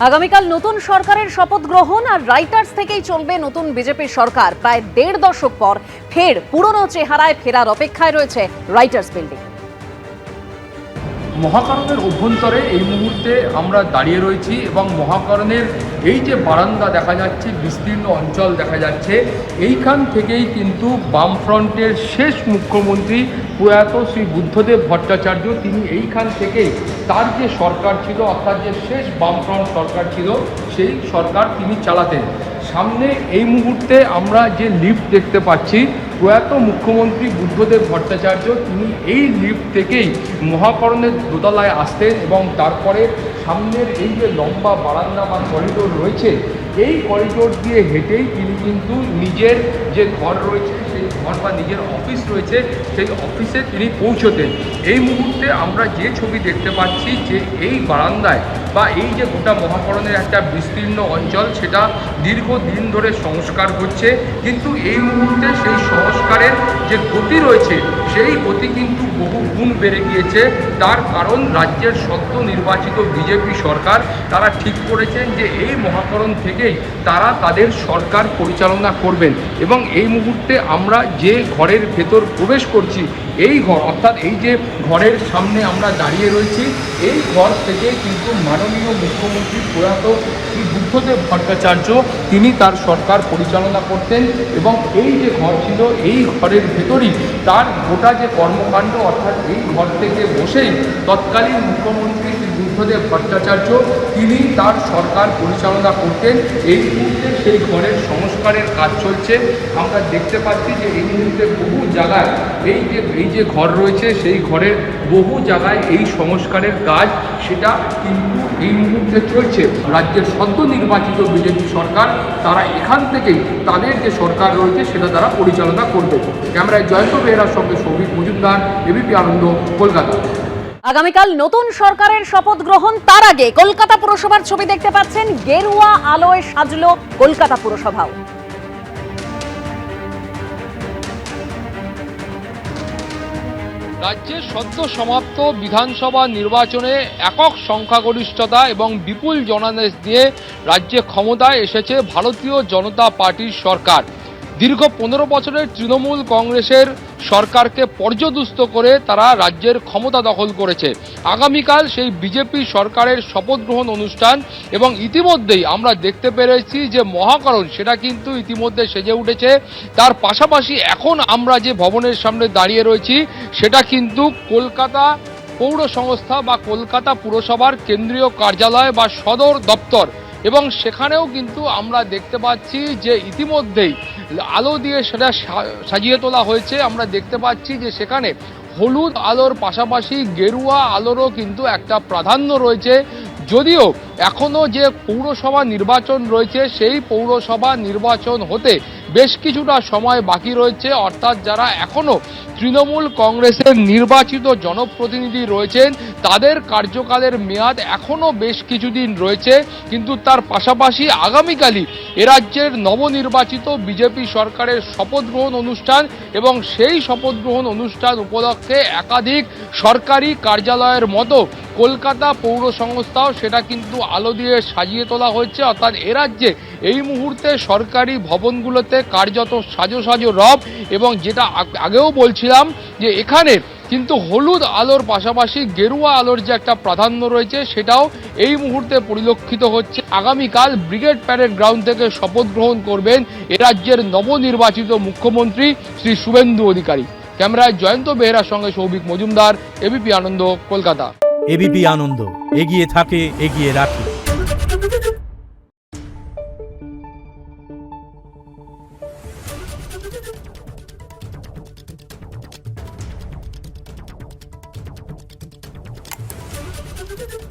আগামীকাল নতুন সরকারের শপথ গ্রহণ আর রাইটার্স থেকেই চলবে নতুন বিজেপি সরকার। প্রায় ১.৫ দশক পর ফের পুরনো চেহারায় ফেরার অপেক্ষায় রয়েছে রাইটার্স বিল্ডিং। মহাকরণের অভ্যন্তরে এই মুহূর্তে আমরা দাঁড়িয়ে রয়েছি এবং মহাকরণের এই যে বারান্দা দেখা যাচ্ছে, বিস্তীর্ণ অঞ্চল দেখা যাচ্ছে, এইখান থেকেই কিন্তু বামফ্রন্টের শেষ মুখ্যমন্ত্রী প্রয়াত শ্রী বুদ্ধদেব ভট্টাচার্য তিনি এইখান থেকেই তার যে সরকার ছিল, অর্থাৎ যে শেষ বামফ্রন্ট সরকার ছিল, সেই সরকার তিনি চালাতেন। সামনে এই মুহূর্তে আমরা যে লিফট দেখতে পাচ্ছি, প্রয়াত মুখ্যমন্ত্রী বুদ্ধদেব ভট্টাচার্য তিনি এই লিফট থেকেই মহাকরণের দোতলায় আসতেন এবং তারপরে সামনের এই যে লম্বা বারান্দা বা করিডোর রয়েছে, এই করিডোর দিয়ে হেঁটেই তিনি কিন্তু নিজের যে ঘর রয়েছে সেই ঘর বা নিজের অফিস রয়েছে সেই অফিসে তিনি পৌঁছতেন। এই মুহূর্তে আমরা যে ছবি দেখতে পাচ্ছি যে এই বারান্দায় বা এই যে গোটা মহাকরণের একটা বিস্তীর্ণ অঞ্চল, সেটা দীর্ঘদিন ধরে সংস্কার হচ্ছে, কিন্তু এই মুহূর্তে সেই সংস্কারের যে গতি রয়েছে সেই গতি কিন্তু বহু গুণ বেড়ে গিয়েছে। তার কারণ রাজ্যের সদ্য নির্বাচিত বিজেপি সরকার তারা ঠিক করেছেন যে এই মহাকরণ থেকেই তারা তাদের সরকার পরিচালনা করবেন। এবং এই মুহূর্তে আমরা যে ঘরের ভেতর প্রবেশ করছি, এই ঘর অর্থাৎ এই যে ঘরের সামনে আমরা দাঁড়িয়ে রয়েছি, এই ঘর থেকে কিন্তু মাননীয় মুখ্যমন্ত্রী প্রয়াত শ্রী বুদ্ধদেব ভট্টাচার্য তিনি তার সরকার পরিচালনা করতেন। এবং এই যে ঘর ছিল, এই ঘরের ভেতরই তার গোটা যে কর্মকাণ্ড, অর্থাৎ এই ঘর থেকে বসেই তৎকালীন মুখ্যমন্ত্রী শ্রী বুদ্ধদেব ভট্টাচার্য তিনি তার সরকার পরিচালনা করতেন। এই মুহূর্তে সেই ঘরের সংস্কারের কাজ চলছে। আমরা দেখতে পাচ্ছি যে এই মুহূর্তে বহু জায়গায় এই যে ঘর রয়েছে সেই ঘরের বহু জায়গায় এই সংস্কারের কাজ সেটা কিন্তু এই মুহূর্তে চলছে। রাজ্যের সদ্য নির্বাচিত বিজেপি সরকার তারা এখান থেকেই তাদের যে সরকার রয়েছে সেটা তারা পরিচালনা করবে। ক্যামেরায় জয়ন্ত বেহরার সঙ্গে সৌভিক মজুমদার, এবিপি আনন্দ, কলকাতা। আগামীকাল নতুন সরকারের শপথ গ্রহণ, তার আগে কলকাতা পুরসভার ছবি দেখতে পাচ্ছেন। গেরুয়া আলোয় সাজলো কলকাতা পুরসভাও। রাজ্যের সদ্য সমাপ্ত বিধানসভা নির্বাচনে একক সংখ্যাগরিষ্ঠতা এবং বিপুল জনাদেশ দিয়ে রাজ্যে ক্ষমতায় এসেছে ভারতীয় জনতা পার্টির সরকার। দীর্ঘ 15 বছরের তৃণমূল কংগ্রেসের সরকারকে পর্যদুস্ত করে তারা রাজ্যের ক্ষমতা দখল করেছে। আগামীকাল সেই বিজেপি সরকারের শপথ গ্রহণ অনুষ্ঠান এবং ইতিমধ্যেই আমরা দেখতে পেরেছি যে মহাকরণ সেটা কিন্তু ইতিমধ্যে সেজে উঠেছে। তার পাশাপাশি এখন আমরা যে ভবনের সামনে দাঁড়িয়ে রয়েছি সেটা কিন্তু কলকাতা পৌর সংস্থা বা কলকাতা পুরসভার কেন্দ্রীয় কার্যালয় বা সদর দপ্তর। এবং সেখানেও কিন্তু আমরা দেখতে পাচ্ছি যে ইতিমধ্যেই আলো দিয়ে সেটা সাজিয়ে তোলা হয়েছে। আমরা দেখতে পাচ্ছি যে সেখানে হলুদ আলোর পাশাপাশি গেরুয়া আলোরও কিন্তু একটা প্রাধান্য রয়েছে। যদিও এখনও যে পৌরসভা নির্বাচন রয়েছে সেই পৌরসভা নির্বাচন হতে বেশ কিছুটা সময় বাকি রয়েছে, অর্থাৎ যারা এখনও তৃণমূল কংগ্রেসের নির্বাচিত জনপ্রতিনিধি রয়েছেন তাদের কার্যকালের মেয়াদ এখনও বেশ কিছুদিন রয়েছে। কিন্তু তার পাশাপাশি আগামীকালই রাজ্যের নবনির্বাচিত বিজেপি সরকারের শপথ গ্রহণ অনুষ্ঠান এবং সেই শপথ গ্রহণ অনুষ্ঠান উপলক্ষে একাধিক সরকারি কার্যালয়ের মতো কলকাতা পৌর সংস্থাও সেটা কিন্তু আলো দিয়ে সাজিয়ে তোলা হয়েছে। অর্থাৎ রাজ্যে এই মুহূর্তে সরকারি ভবনগুলোতে কার্যত সাজো সাজো রব। এবং যেটা আগেও বলছিলাম যে এখানে কিন্তু হলুদ আলোর পাশাপাশি গেরুয়া আলোর যে একটা প্রাধান্য রয়েছে সেটাও এই মুহূর্তে পরিলক্ষিত হচ্ছে। আগামীকাল ব্রিগেড প্যারেড গ্রাউন্ড থেকে শপথ গ্রহণ করবেন রাজ্যের নবনির্বাচিত মুখ্যমন্ত্রী শ্রী শুভেন্দু অধিকারী। ক্যামেরায় জয়ন্ত বেহরার সঙ্গে সৌভিক মজুমদার, এবিপি আনন্দ, কলকাতা। এবিপি আনন্দ, এগিয়ে থাকে, এগিয়ে রাখে। Thank you.